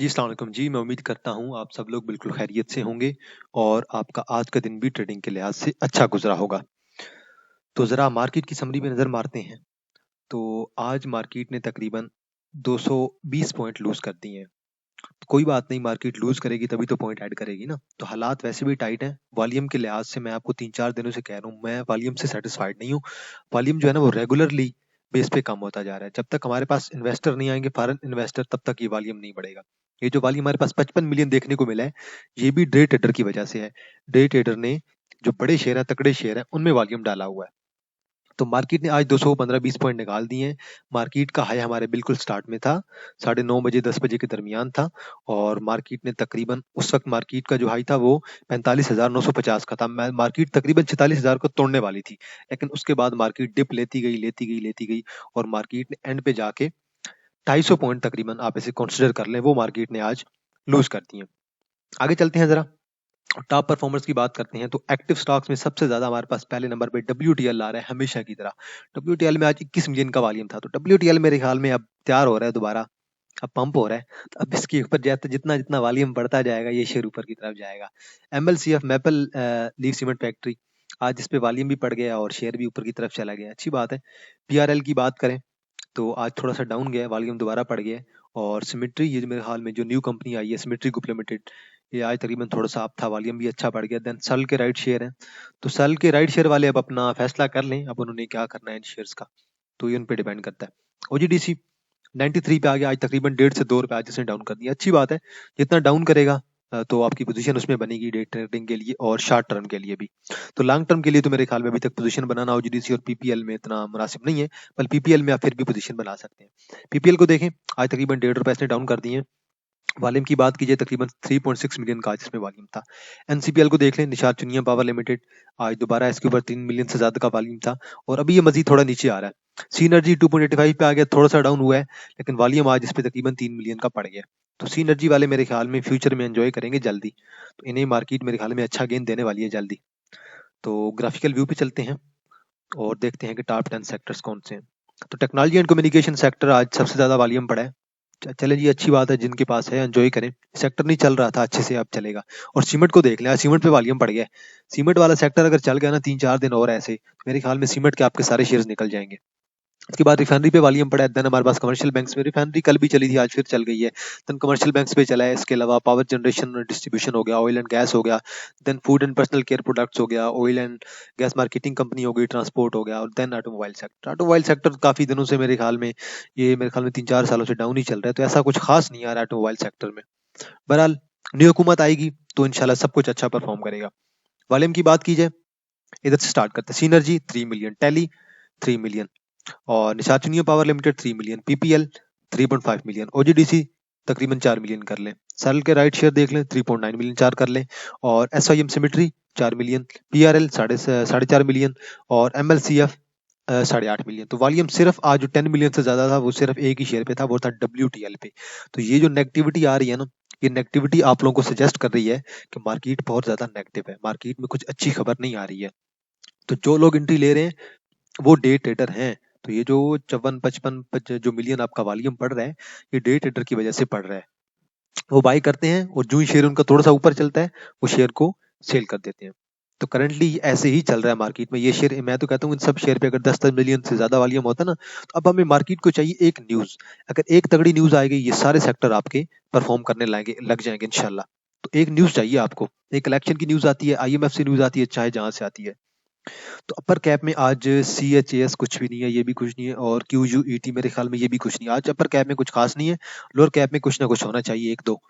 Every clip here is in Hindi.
जी, अस्सलाम वालेकुम जी। मैं उम्मीद करता हूँ आप सब लोग बिल्कुल खैरियत से होंगे और आपका आज का दिन भी ट्रेडिंग के लिहाज से अच्छा गुज़रा होगा। तो ज़रा मार्केट की समरी में नज़र मारते हैं। तो आज मार्केट ने तकरीबन 220 पॉइंट लूज़ कर दिए हैं। तो कोई बात नहीं, मार्केट लूज़ करेगी तभी तो पॉइंट ऐड करेगी ना। तो हालात वैसे भी टाइट हैं। वॉल्यूम के लिहाज से मैं आपको 3-4 दिनों से कह रहा हूँ, मैं वॉल्यूम से सैटिस्फाइड नहीं हूँ। वॉल्यूम जो है ना वो रेगुलरली बेस पे कम होता जा रहा है। जब तक हमारे पास इन्वेस्टर नहीं आएँगे, फॉरेन इन्वेस्टर, तब तक ये वॉल्यूम नहीं बढ़ेगा। ये जो वॉल्यूम हमारे पास 55 मिलियन देखने को मिला है, ये भी डे ट्रेडर की वजह से है। डे ट्रेडर ने जो बड़े शेयर हैं, तगड़े शेयर हैं, उनमें वॉल्यूम डाला हुआ है। तो मार्केट ने आज 215-20 पॉइंट निकाल दिए हैं। मार्केट का हाई हमारे बिल्कुल स्टार्ट में था, 9:30 बजे 10 बजे के दरमियान था और मार्केट ने तकरीबन उस वक्त मार्केट का जो हाई था वो 45,950 का था। मार्केट तकरीबन 46,000 को तोड़ने वाली थी, लेकिन उसके बाद मार्केट डिप लेती गई और मार्केट ने एंड पे जाके 250 पॉइंट तकरीबन आप इसे कंसिडर कर लें, वो मार्केट ने आज लूज कर दिए। आगे चलते हैं जरा, टॉप परफॉर्मर्स की बात करते हैं। तो एक्टिव स्टॉक्स में सबसे ज्यादा हमारे पास पहले नंबर पे WTL आ रहा है, हमेशा की तरह। WTL में आज 21 मिलियन का वॉल्यूम था। तो WTL मेरे ख्याल में अब तैयार हो रहा है दोबारा, अब पंप हो रहा है। तो अब इसके ऊपर जाते जितना जितना वॉल्यूम बढ़ता जाएगा, ये शेयर ऊपर की तरफ जाएगा। MLCF maple leaf cement factory, आज इस पे वॉल्यूम भी पड़ गया और शेयर भी ऊपर की तरफ चला गया, अच्छी बात है। PRL की बात करें तो आज थोड़ा सा डाउन गया है, वॉल्यूम दोबारा पड़ गया है। और सिमेट्री, ये जो मेरे हाल में जो न्यू कंपनी आई है सिमेट्री ग्रुप लिमिटेड, ये आज तकरीबन थोड़ा सा अप था, वॉल्यूम भी अच्छा बढ़ गया। देन सल के राइट शेयर हैं। तो सल के राइट शेयर वाले अब अपना फैसला कर लें, अब उन्होंने क्या करना है इन शेयर्स का, तो ये उन पे डिपेंड करता है। OGDC 93 पे आ गया, आज तकरीबन 1.5 से 2 रुपए आज इसने डाउन कर दिया, अच्छी बात है। जितना डाउन करेगा तो आपकी पोजीशन उसमें बनेगी डे ट्रेडिंग के लिए और शॉर्ट टर्म के लिए भी। तो लॉन्ग टर्म के लिए तो मेरे ख्याल में अभी तक पोजीशन बनाना OGDC और PPL में इतना मुनासिब नहीं है, पर PPL में आप फिर भी पोजीशन बना सकते हैं। PPL को देखें, आज तकरीबन 1.5 रुपए इसने डाउन कर दिए हैं। वॉल्यूम की बात कीजिए, तकरीबन 3.6 मिलियन का आज इसमें वॉल्यूम था। एनसीपीएल को देख लें, निषाद चुनिया पावर लिमिटेड, आज दोबारा इसके ऊपर 3 मिलियन से ज्यादा का वॉल्यूम था और अभी ये मजीद थोड़ा नीचे आ रहा है। सीनर्जी 2.85 पे आ गया, थोड़ा सा डाउन हुआ है, लेकिन वॉल्यूम आज इस पे तकरीबन 3 मिलियन का पड़ गया। तो सीनर्जी वाले मेरे ख्याल में फ्यूचर में एंजॉय करेंगे जल्दी, तो इन्हें मार्केट मेरे ख्याल में अच्छा गेन देने वाली है जल्दी। तो ग्राफिकल व्यू पे चलते हैं और देखते हैं कि टॉप 10 सेक्टर्स कौन से हैं। तो टेक्नोलॉजी एंड कम्युनिकेशन सेक्टर आज सबसे ज्यादा वॉल्यूम पड़ा है। चले जी, अच्छी बात है, जिनके पास है एंजॉय करें। सेक्टर नहीं चल रहा था अच्छे से, अब चलेगा। और सीमेंट को देख लें, आज सीमेंट पे वॉल्यूम पड़ गया है। सीमेंट वाला सेक्टर अगर चल गया ना 3-4 दिन और ऐसे, मेरे ख्याल में सीमेंट के आपके सारे शेयर्स निकल जाएंगे। उसके बाद रिफाइनरी पे वॉल्यूम पड़ा है। देन हमारे पास कमर्शियल बैंक्स में, रिफाइनरी कल भी चली थी, आज फिर चल गई है। देन कमर्शियल बैंक्स पे चला है। इसके अलावा पावर जनरेशन और डिस्ट्रीब्यूशन हो गया, ऑयल एंड गैस हो गया, then food and personal care products हो गया, oil and gas marketing company हो गई, ट्रांसपोर्ट हो गया, और then automobile sector. Automobile sector काफी दिनों से मेरे ख्याल में, ये मेरे ख्याल में 3-4 सालों से डाउन ही चल रहा है, तो ऐसा कुछ खास नहीं आ रहा है ऑटोमोबाइल सेक्टर में। बहरहाल न्यू हुकूमत आएगी तो इंशाल्लाह सब कुछ अच्छा परफॉर्म करेगा। वॉल्यूम की बात की जाए, इधर से स्टार्ट करते हैं। सीनर्जी 3 मिलियन, टेली 3 मिलियन, और Nishat Chunian power limited 3 million, PPL 3.5 million, OGDC तकरीबन 4 मिलियन कर लें। सरल के राइट शेयर देख लें, 3.9 मिलियन 4 कर लें। और SIM symmetry 4 million, PRL 4.5 million, और MLCF 8.5 मिलियन। तो वॉल्यूम सिर्फ आज जो 10 मिलियन से ज्यादा था वो सिर्फ एक ही शेयर पे था, वो था WTL पे। तो ये जो नेगेटिविटी आ रही है ना, ये नेगेटिविटी आप लोगों को सजेस्ट कर रही है कि मार्केट बहुत ज्यादा नेगेटिव है, मार्केट में कुछ अच्छी खबर नहीं आ रही है। तो जो लोग एंट्री ले रहे हैं वो डे ट्रेडर हैं। तो ये जो 54-55 जो मिलियन आपका वॉल्यूम पड़ रहा है, ये डे ट्रेडर की वजह से पड़ रहा है। वो बाई करते हैं और जो ही शेयर उनका थोड़ा सा ऊपर चलता है, वो शेयर को सेल कर देते हैं। तो करंटली ऐसे ही चल रहा है मार्केट में ये शेयर। मैं तो कहता हूँ इन सब शेयर पे अगर 10-10 मिलियन से ज्यादा वॉल्यूम होता ना, तो अब हमें मार्केट को चाहिए एक न्यूज। अगर एक तगड़ी न्यूज आएगी, ये सारे सेक्टर आपके परफॉर्म करने लग जाएंगे इंशाल्लाह। तो एक न्यूज चाहिए आपको, एक इलेक्शन की न्यूज आती है, IMF से न्यूज आती है, चाहे जहां से आती है। तो अपर कैप में आज CHAS कुछ भी नहीं है, ये भी कुछ नहीं है, और QUET मेरे ख्याल में ये भी कुछ नहीं है। आज अपर कैप में कुछ खास नहीं है, लोअर कैप में कुछ ना कुछ होना चाहिए, एक दो।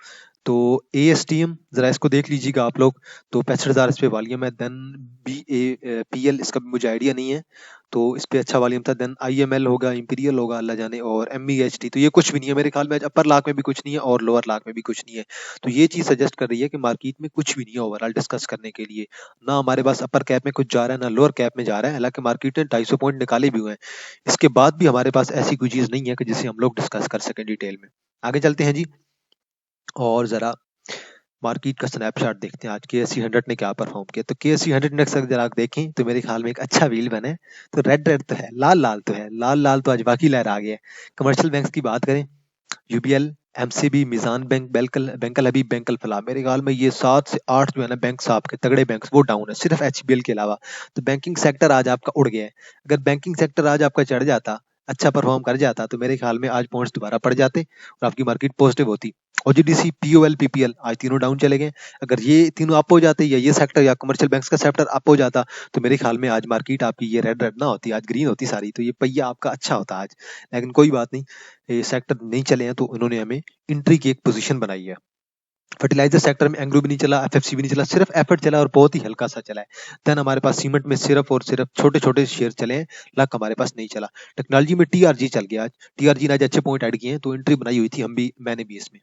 तो ASTM जरा इसको देख लीजिएगा आप लोग, तो 65,000 इस पे वॉल्यूम है। देन BAPL, इसका भी मुझे आइडिया नहीं है, तो इस पे अच्छा वॉल्यूम था। देन IML होगा, इंपीरियल होगा, अल्लाह जाने, और MEHT, तो ये कुछ भी नहीं है मेरे ख्याल में। आज अपर लाख में भी कुछ नहीं है और लोअर लाख में भी कुछ नहीं है। तो ये चीज सजेस्ट कर रही है कि मार्केट में कुछ भी नहीं है ओवरऑल डिस्कस करने के लिए। ना हमारे पास अपर कैप में कुछ जा रहा है, ना लोअर कैप में जा रहा है। हालांकि मार्केट ने 250 पॉइंट निकाले भी हुए हैं, इसके बाद भी हमारे पास ऐसी कोई चीज नहीं है कि जिसे हम लोग डिस्कस कर सकें डिटेल में। आगे चलते हैं जी, और जरा मार्केट का स्नैपशॉट देखते हैं आज KSE 100 ने क्या परफॉर्म किया। तो KSE 100 इंडेक्स अगर जरा आप देखें तो मेरे ख्याल में एक अच्छा व्हील बना है। तो रेड रेड तो है, लाल लाल तो है, लाल लाल तो आज बाकी लहर आ गया है। कमर्शियल बैंक्स की बात करें, UBL एमसीबी, मिजान बैंक, बैंकल हबीब, बैंकल फलाह, मेरे ख्याल में ये 7 से 8 जो है ना बैंक आपके तगड़े बैंक वो डाउन है, सिर्फ एचबीएल के अलावा। तो बैंकिंग सेक्टर आज आपका उड़ गया है। अगर बैंकिंग सेक्टर आज आपका चढ़ जाता, अच्छा परफॉर्म कर जाता, तो मेरे ख्याल में आज पॉइंट्स दोबारा पड़ जाते और आपकी मार्केट पॉजिटिव होती। ओजीडीसी, पीओएल, पीपीएल आज तीनों डाउन चले गए। अगर ये तीनों अप हो जाते, या ये सेक्टर या कमर्शियल बैंक्स का सेक्टर अप हो जाता, तो मेरे ख्याल में आज मार्केट आपकी ये रेड रेड ना होती, आज ग्रीन होती सारी। तो ये पहिया आपका अच्छा होता आज। लेकिन कोई बात नहीं, ये सेक्टर नहीं चले हैं तो उन्होंने हमें एंट्री की एक पोजीशन बनाई है। फर्टिलाइजर सेक्टर में एंग्रो भी नहीं चला, एफएफसी भी नहीं चला, सिर्फ एफर्ट चला और बहुत ही हल्का सा चला है। देन हमारे पास सीमेंट में सिर्फ और सिर्फ छोटे छोटे शेयर चले हैं, लक हमारे पास नहीं चला। टेक्नोलॉजी में टीआरजी चल गया आज। टीआरजी ने आज अच्छे पॉइंट ऐड किए हैं, तो एंट्री बनाई हुई थी हम भी, मैंने भी इसमें।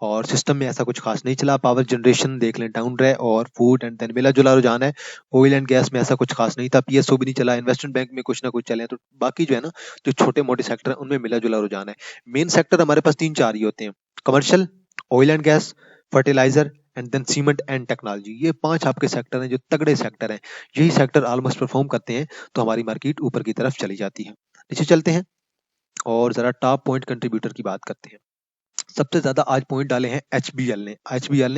और सिस्टम में ऐसा कुछ खास नहीं चला। पावर जनरेशन देख लें डाउन रहे, और फूड एंड देन मिला जुला रुझान है। ऑयल एंड गैस में ऐसा कुछ खास नहीं था, पीएसओ भी नहीं चला, इन्वेस्टमेंट बैंक में कुछ ना कुछ चले हैं। तो बाकी जो है ना, जो छोटे मोटे सेक्टर है उनमें मिला जुला रुझान है। मेन सेक्टर हमारे पास 3-4 ही होते हैं: commercial, oil and gas, fertiliser and then cement and technology. ये 5 आपके सेक्टर हैं जो तगड़े सेक्टर हैं। यही सेक्टर ऑलमोस्ट परफॉर्म करते हैं, तो हमारी मार्केट ऊपर की तरफ चली जाती है। नीचे चलते हैं और जरा टॉप पॉइंट कंट्रीब्यूटर की बात करते हैं। सबसे ज्यादा आज पॉइंट डाले हैं एचबीएल ने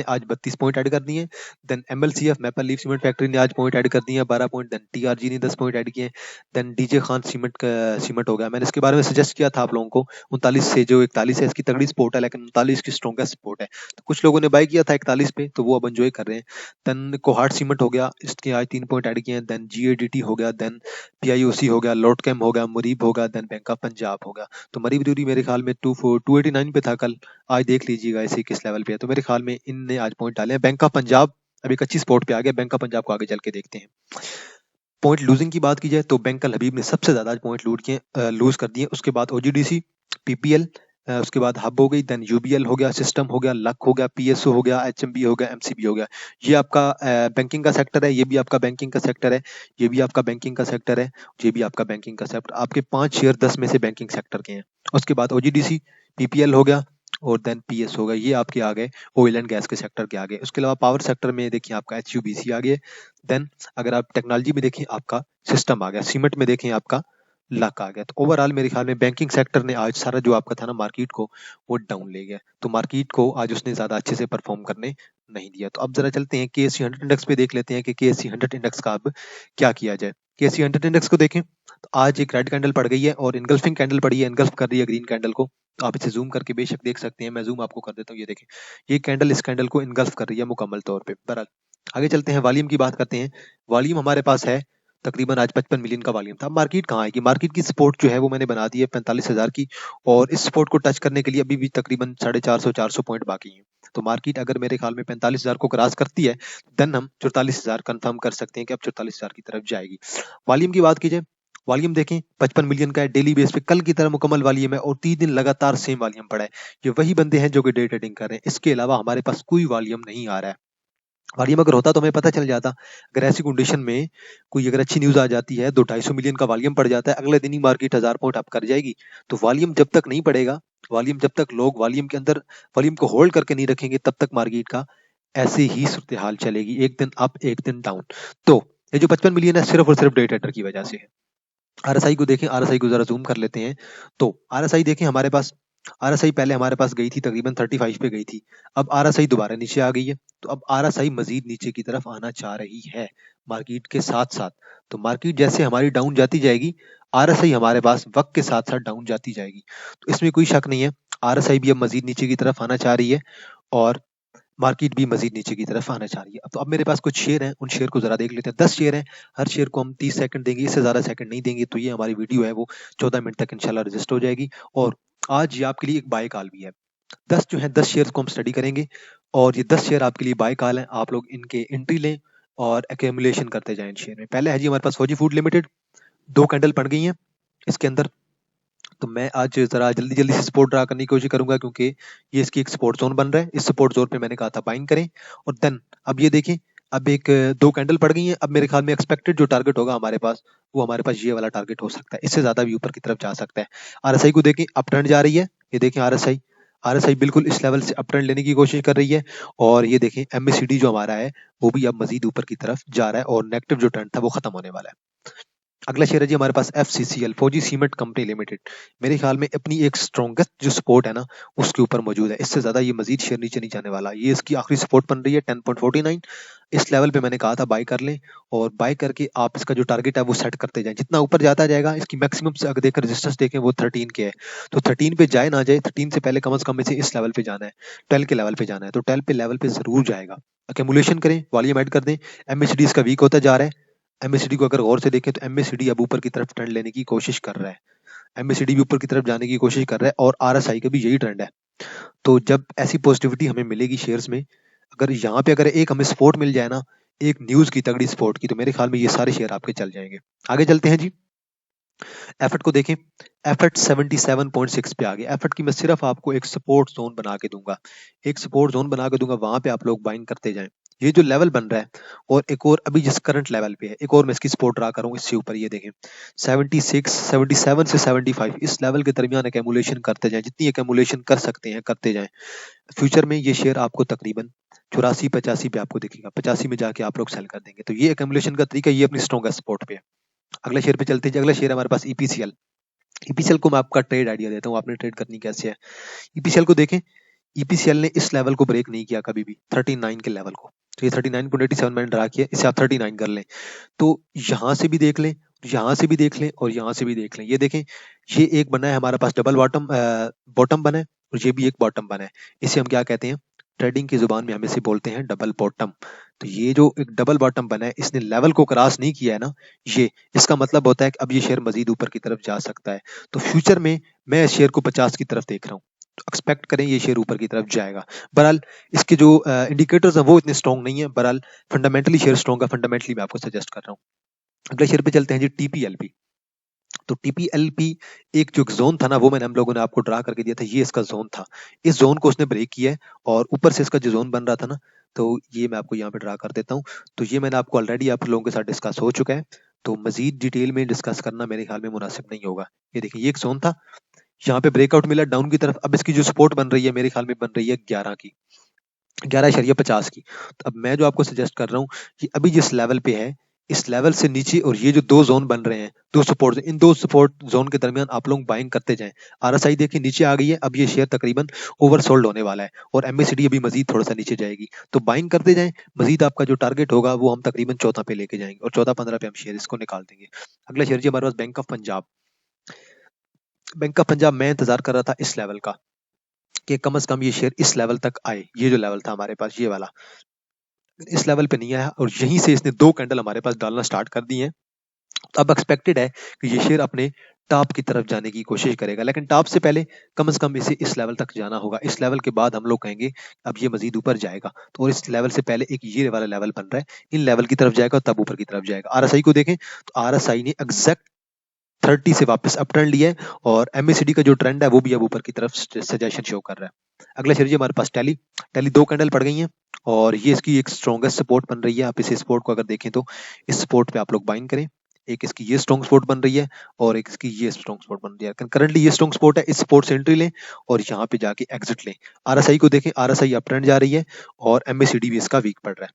आज 32 पॉइंट ऐड कर दिए हैं। Then MLCF, maple leaf cement factory ने आज पॉइंट ऐड कर दिए हैं 12 पॉइंट। देन टीआरजी ने 10 पॉइंट ऐड किए हैं। देन डीजे खान सीमेंट का सीमेंट हो गया, मैंने इसके बारे में सजेस्ट किया था आप लोगों को। 39 से जो 41 है, इसकी तगड़ी सपोर्ट है, लेकिन 39 की स्ट्रॉन्गेस्ट सपोर्ट है। तो कुछ लोगों ने बाय किया था 41 पे, तो वो अब एंजॉय कर रहे हैं। देन कोहाट सीमेंट हो गया, इसके आज 3 पॉइंट ऐड किए हैं। देन जीएडीटी हो गया, देन पीआईओसी हो गया, लॉटकेम हो गया, मुरीब हो गया, देन बैंक ऑफ पंजाब हो गया। तो मरीब दूरी मेरे ख्याल में 289 पे था कल, आज देख लीजिएगा इसे किस लेवल पे है। तो मेरे ख्याल में इनने आज पॉइंट डाले हैं। बैंक ऑफ पंजाब अभी एक अच्छी स्पॉट पे आ गया, बैंक ऑफ पंजाब को आगे चल के देखते हैं। पॉइंट लूजिंग की बात की जाए तो बैंकल हबीब ने सबसे ज्यादा आज पॉइंट लूज कर दिए। उसके बाद ओजीडीसी, पीपीएल, उसके बाद हब हो गई, देन यूबीएल हो गया, सिस्टम हो गया, लक हो गया, पीएसओ हो गया, एचएमबी हो गया, एमसीबी हो गया। ये आपका बैंकिंग का सेक्टर है, ये भी आपका बैंकिंग का सेक्टर है, ये भी आपका बैंकिंग का सेक्टर है, ये भी आपका बैंकिंग का सेक्टर। आपके 5 शेयर 10 में से बैंकिंग सेक्टर के हैं। उसके बाद ओजीडीसी, पीपीएल हो गया और देन पीएस हो गया। ये आपके आ गए ऑयल एंड गैस के सेक्टर के आगे। उसके अलावा पावर सेक्टर में देखिए आपका एचयूबीसी आ गया। देन अगर आप टेक्नोलॉजी में देखें आपका सिस्टम आ गया, सीमेंट में देखें आपका लक आ गया। तो ओवरऑल मेरे ख्याल में बैंकिंग सेक्टर ने आज सारा जो आपका था ना मार्केट को, वो डाउन ले गया। तो मार्केट को आज उसने ज्यादा अच्छे से परफॉर्म करने नहीं दिया। तो अब जरा चलते हैं केएससी 100 इंडेक्स पे, देख लेते हैं कि केएससी 100 इंडेक्स का अब क्या किया जाए। केएससी 100 इंडेक्स को देखें तो आज एक रेड कैंडल पड़ गई है और इनगल्फिंग कैंडल पड़ी है, इनगल्फ कर रही है ग्रीन कैंडल को। तो आप इसे जूम करके बेशक देख सकते हैं, मैं जूम आपको कर देता हूँ। ये देखें, ये कैंडल इस कैंडल को इनगल्फ कर रही है मुकम्मल तौर पे। बहरहाल आगे चलते हैं, वॉल्यूम की बात करते हैं। वॉल्यूम हमारे पास है तकरीबन आज 55 मिलियन का वॉल्यूम था। मार्केट कहाँ आएगी? मार्केट की सपोर्ट जो है वो मैंने बना दी है 45,000 की, और इस सपोर्ट को टच करने के लिए अभी भी तकरीबन 450 पॉइंट बाकी हैं। तो मार्केट अगर मेरे ख्याल में 45,000 को क्रॉस करती है, देन हम 44,000 कंफर्म कर सकते हैं कि अब 44,000 की तरफ जाएगी। वॉल्यूम की बात की जाए, वॉल्यूम देखें 55 मिलियन का है, डेली बेस पे कल की तरह मुकम्मल वॉल्यूम है और 3 दिन लगातार सेम वॉल्यूम पड़ा है। ये वही बंदे हैं जो कि डे ट्रेडिंग कर रहे हैं, इसके अलावा हमारे पास कोई वॉल्यूम नहीं आ रहा है। वॉल्यूम अगर होता तो हमें पता चल जाता। अगर ऐसी कंडीशन में कोई अगर अच्छी न्यूज आ जाती है, 200-250 मिलियन का वॉल्यूम पड़ जाता है, अगले दिन ही मार्केट 1000 पॉइंट अप कर जाएगी। तो वॉल्यूम जब तक नहीं पड़ेगा, वॉल्यूम जब तक लोग वॉल्यूम के अंदर वॉल्यूम को होल्ड करके नहीं रखेंगे, तब तक मार्केट का ऐसे ही सूरत हाल चलेगी, एक दिन अप एक दिन डाउन। तो ये जो 55 मिलियन है सिर्फ और सिर्फ डे ट्रेडर की वजह से है। आरएसआई को देखें, आरएसआई को जरा जूम कर लेते हैं। तो आरएसआई देखें हमारे पास, आरएसआई पहले हमारे पास गई थी तकरीबन 35 पे गई थी, अब आरएसआई दोबारा नीचे आ गई है। तो अब आरएसआई मजीद नीचे की तरफ आना चाह रही है मार्केट के साथ साथ। तो मार्केट जैसे हमारी डाउन जाती जाएगी, आरएसआई हमारे पास वक्त के साथ साथ डाउन जाती जाएगी। तो इसमें कोई शक नहीं है, आरएसआई भी अब मजीद नीचे की तरफ आना चाह रही है और मार्केट भी मजीद नीचे की तरफ आना चाह रही है। तो अब मेरे पास कुछ शेयर हैं, उन शेयर को जरा देख लेते हैं। 10 शेयर हैं, हर शेयर को हम 30 सेकंड देंगे, इससे ज्यादा सेकंड नहीं देंगे। तो ये हमारी वीडियो है वो 14 मिनट तक इंशाल्लाह रजिस्टर हो जाएगी। और आज ये आपके लिए एक बाय कॉल भी है। 10 जो है 10 शेयर को हम स्टडी करेंगे और ये 10 शेयर आपके लिए बाय कॉल है। आप लोग इनके एंट्री लें और एक्यूमुलेशन करते जाएं इन शेयर में। पहले है जी हमारे पास फौजी फूड लिमिटेड, 2 कैंडल पड़ गई हैं इसके अंदर। तो मैं आज जरा जल्दी जल्दी से सपोर्ट ड्रा करने की कोशिश करूंगा, क्योंकि ये इसकी एक सपोर्ट जोन बन रहा है। इस सपोर्ट जोन पे मैंने कहा था बाइंग करें। और देन अब ये देखें, अब एक 2 कैंडल पड़ गई हैं। अब मेरे ख्याल में एक्सपेक्टेड जो टारगेट होगा हमारे पास, वो हमारे पास ये वाला टारगेट हो सकता है, इससे ज्यादा भी ऊपर की तरफ जा सकता है। आरएसआई को देखें, अप ट्रेंड जा रही है। ये देखें आरएसआई, आरएसआई बिल्कुल इस लेवल से अप ट्रेंड लेने की कोशिश कर रही है। और ये देखें एमएसीडी जो हमारा है वो भी अब मजीद ऊपर की तरफ जा रहा है और नेगेटिव जो ट्रेंड था वो खत्म होने वाला है। अगला शेयर है जी हमारे पास FCCL, फौजी सीमेंट कंपनी लिमिटेड। मेरे ख्याल में अपनी एक स्ट्रॉन्गेस्ट जो सपोर्ट है ना उसके ऊपर मौजूद है। इससे ज्यादा ये मजीद शेयर नीचे नहीं जाने वाला। ये इसकी आखिरी सपोर्ट बन रही है 10.49। इस लेवल पे मैंने कहा था बाय कर लें, और बाय करके आप इसका जो टारगेट है वो सेट करते जाएं। जितना ऊपर जाता जाएगा, इसकी मैक्सिमम से अगर देखें, रेजिस्टेंस देखें वो 13 के है। तो 13 पे जाए ना जाए, 13 से पहले कम से कम इसे इस लेवल पे जाना है, 12 के लेवल पे जाना है। तो 12 पे लेवल पे जरूर जाएगा। अकेमुलेशन करें, वॉल्यूम ऐड कर दें। MACD इसका वीक होता जा रहा है। MACD को अगर गौर से देखें तो MACD अब ऊपर की तरफ ट्रेंड लेने की कोशिश कर रहा है। MACD भी ऊपर की तरफ जाने की कोशिश कर रहा है, और RSI का भी यही ट्रेंड है। तो जब ऐसी पॉजिटिविटी हमें मिलेगी शेयर्स में, अगर यहाँ पे अगर एक हमें सपोर्ट मिल जाए ना, एक न्यूज की तगड़ी सपोर्ट की, तो मेरे ख्याल में ये सारे शेयर आपके चल जाएंगे। आगे चलते हैं जी। एफर्ट को देखें। एफर्ट 77.6 पे आ गया। एफर्ट की मैं सिर्फ आपको एक सपोर्ट जोन बना के दूंगा, एक सपोर्ट जोन बना के दूंगा, वहां पे आप लोग बाइंग करते जाएं। ये जो लेवल बन रहा है, और एक और अभी जिस करंट लेवल पे है, एक और मैं इसकी सपोर्ट ड्रा करूँ इससे ऊपर, ये देखें 76, 77 से 75, इस लेवल के दरमियान एकमुलेशन करते जाएं। जितनी एकमुलेशन कर सकते हैं करते जाएं। फ्यूचर में ये शेयर आपको तकरीबन 84-85 पे आपको दिखेगा। 85 में जाके आप लोग सेल कर देंगे। तो ये एकमुलेशन का तरीका, ये अपनी स्ट्रॉन्गेस्ट सपोर्ट पे है। अगले शेयर पे चलते हैं। अगला शेयर हमारे पास EPCL। ईपीसीएल को मैं आपका ट्रेड आइडिया देता हूँ, आपने ट्रेड करनी कैसे है। ईपीसीएल को देखें। ईपीसीएल ने इस लेवल को ब्रेक नहीं किया कभी भी, 39 के लेवल को। तो ये 39.87 मैंने ड्रा किया, इसे आप 39 कर लें। तो यहाँ से भी देख लें, यहाँ से भी देख लें, और यहाँ से भी देख लें। ये देखें, ये एक बना है हमारे पास डबल बॉटम, बॉटम बना है, और ये भी एक बॉटम बना है। इसे हम क्या कहते हैं, ट्रेडिंग की जुबान में हम इसे बोलते हैं डबल बॉटम। तो ये जो एक डबल बॉटम बना है, इसने लेवल को क्रॉस नहीं किया है ना, ये इसका मतलब होता है कि अब ये शेयर मजीद ऊपर की तरफ जा सकता है। तो फ्यूचर में मैं इस शेयर को 50 की तरफ देख रहा हूँ। तो एक्सपेक्ट करें ये शेयर ऊपर की तरफ जाएगा। बहरहाल इसके जो इंडिकेटर्स हैं वो इतने स्ट्रॉन्ग नहीं है। बहरहाल फंडामेंटली शेयर स्ट्रॉन्ग है, फंडामेंटली मैं आपको सजेस्ट कर रहा हूँ। अगले शेयर पे चलते हैं जी, TPLP। तो TPLP एक जो जोन था ना, वो मैंने हम लोगों ने आपको ड्रा करके दिया था, ये इसका जोन था। इस जोन को उसने ब्रेक किया है, और ऊपर से इसका जो जोन बन रहा था ना, तो ये मैं आपको यहाँ पे ड्रा कर देता हूँ। तो ये मैंने आपको ऑलरेडी आप लोगों के साथ डिस्कस हो चुका है। तो मजीद डिटेल में डिस्कस करना मेरे ख्याल में मुनासिब नहीं होगा। ये देखिए, ये एक जोन था, यहाँ पे ब्रेकआउट मिला डाउन की तरफ। अब इसकी जो सपोर्ट बन रही है मेरे ख्याल में बन रही है 11 की, 11.50 की। तो अब मैं जो आपको सजेस्ट कर रहा हूँ कि अभी जिस लेवल पे है, इस लेवल से नीचे, और ये जो दो जोन बन रहे हैं, दो सपोर्ट, इन दो सपोर्ट जोन के दरमियान आप लोग बाइंग करते जाएं। RSI देखिए नीचे आ गई है, अब ये शेयर तकरीबन ओवरसोल्ड होने वाला है, और MACD अभी मजीद थोड़ा सा नीचे जाएगी। तो बाइंग करते जाएं। मजीद आपका जो टारगेट होगा वो हम तकरीबन 14 पे लेके जाएंगे, और 14-15 पे हम शेयर इसको निकाल देंगे। अगला शेयर जी हमारे पास bank of Punjab. Bank of Punjab मैं इंतजार कर रहा था इस लेवल का, कि कम से कम ये शेयर इस लेवल तक आए। ये जो लेवल था हमारे पास, ये वाला, इस लेवल पे नहीं आया, और यहीं से इसने दो कैंडल हमारे पास डालना स्टार्ट कर दी है। तो अब एक्सपेक्टेड है कि ये शेयर अपने टॉप की तरफ जाने की कोशिश करेगा, लेकिन टॉप से पहले कम से कम इसे इस लेवल तक जाना होगा। इस लेवल के बाद हम लोग कहेंगे अब ये मजीद ऊपर जाएगा। तो और इस लेवल से पहले एक ये वाला लेवल बन रहा है, इन लेवल की तरफ जाएगा, तब ऊपर की तरफ जाएगा। RSI को देखें तो RSI ने एग्जैक्ट 30 से वापस अप ट्रेंड लिया है, और MACD का जो ट्रेंड है वो भी अब ऊपर की तरफ सजेशन शो कर रहा है। अगला शेयर जी हमारे पास टैली। टैली दो कैंडल पड़ गई हैं, और ये इसकी एक स्ट्रॉन्गेस्ट सपोर्ट बन रही है। आप इस सपोर्ट को अगर देखें तो इस सपोर्ट पे आप लोग बाइंग करें। एक इसकी ये स्ट्रॉन्ग सपोर्ट बन रही है, और एक इसकी ये स्ट्रॉन्ग सपोर्ट बन रही है। करंटली ये स्ट्रॉन्ग सपोर्ट है, इस सपोर्ट से एंट्री लें, और यहाँ पे जाके एग्जिट लें। RSI को देखें, RSI अप ट्रेंड जा रही है, और MACD भी इसका वीक पड़ रहा है।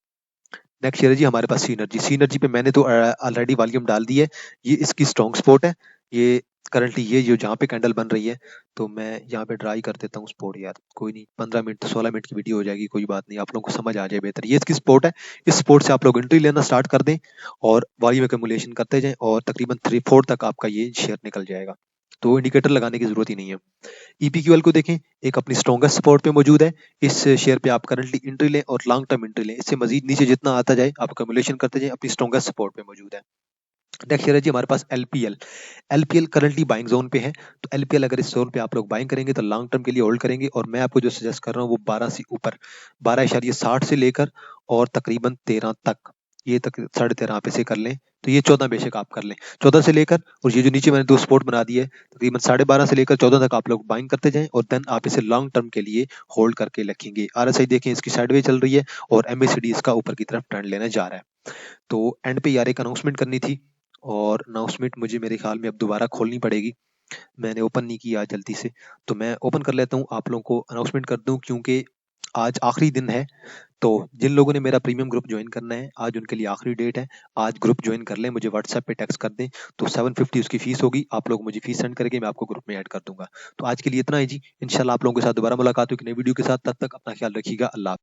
नेक्स्ट शेयर है जी हमारे पास सीनर्जी। सीनर्जी पे मैंने तो ऑलरेडी वॉल्यूम डाल दी है। ये इसकी स्ट्रॉन्ग सपोर्ट है। ये करंटली ये जो जहाँ पे कैंडल बन रही है, तो मैं यहाँ पे ट्राई कर देता हूँ सपोर्ट। यार कोई नहीं, 15 मिनट 16 मिनट की वीडियो हो जाएगी, कोई बात नहीं, आप लोगों को समझ आ जाए बेहतर। ये इसकी सपोर्ट है। इस सपोर्ट से आप लोग एंट्री लेना स्टार्ट कर दें, और वॉल्यूम एक्यूमुलेशन करते जाएं, और तकरीबन 3-4 तक आपका ये शेयर निकल जाएगा। तो इंडिकेटर लगाने की जरूरत ही नहीं है। EPQL को देखें, एक अपनी स्ट्रॉन्गेस्ट सपोर्ट पे मौजूद है। इस शेयर पे आप करंटली एंट्री लें, और लॉन्ग टर्म एंट्री लें। इससे मजीद नीचे जितना आता जाए आप कम्युलेशन करते जाए, अपनी स्ट्रॉन्गेस्ट सपोर्ट पे मौजूद है। नेक्स्ट शेयर है जी हमारे पास LPL। LPL currently buying zone पे है। तो LPL अगर इस जोन पे आप लोग बाइंग करेंगे तो लॉन्ग टर्म के लिए होल्ड करेंगे, और मैं आपको जो सजेस्ट कर रहा हूँ वो 12 से ऊपर, 12.60 से लेकर और तकरीबन 13 तक, ये तक 13.5 पे से कर लें, तो ये 14 बेशक आप कर लें, 14 से लेकर, और ये जो नीचे मैंने दो सपोर्ट बना दी है, तकरीबन 12.5 से लेकर 14 तक आप लोग बाइंग करते जाएं, और देन आप इसे लॉन्ग टर्म के लिए होल्ड करके रखेंगे। RSI देखें, इसकी साइडवे चल रही है, और MACD इसका ऊपर की तरफ ट्रेंड लेने जा रहा है। तो एंड पे यार एक अनाउंसमेंट करनी थी, और अनाउंसमेंट मुझे मेरे ख्याल में अब दोबारा खोलनी पड़ेगी। मैंने ओपन नहीं किया जल्दी से, तो मैं ओपन कर लेता हूँ, आप लोगों को अनाउंसमेंट कर दूं, क्योंकि आज आखिरी दिन है तो जिन लोगों ने मेरा प्रीमियम ग्रुप ज्वाइन करना है, आज उनके लिए आखिरी डेट है। आज ग्रुप ज्वाइन कर लें, मुझे व्हाट्सएप पे टेक्स्ट कर दें। तो 750 उसकी फीस होगी, आप लोग मुझे फीस सेंड करके मैं आपको ग्रुप में ऐड कर दूंगा। तो आज के लिए इतना ही जी। इंशाल्लाह आप लोगों के साथ दोबारा मुलाकात होगी नई वीडियो के साथ। तब तक अपना ख्याल रखिएगा। अल्लाह।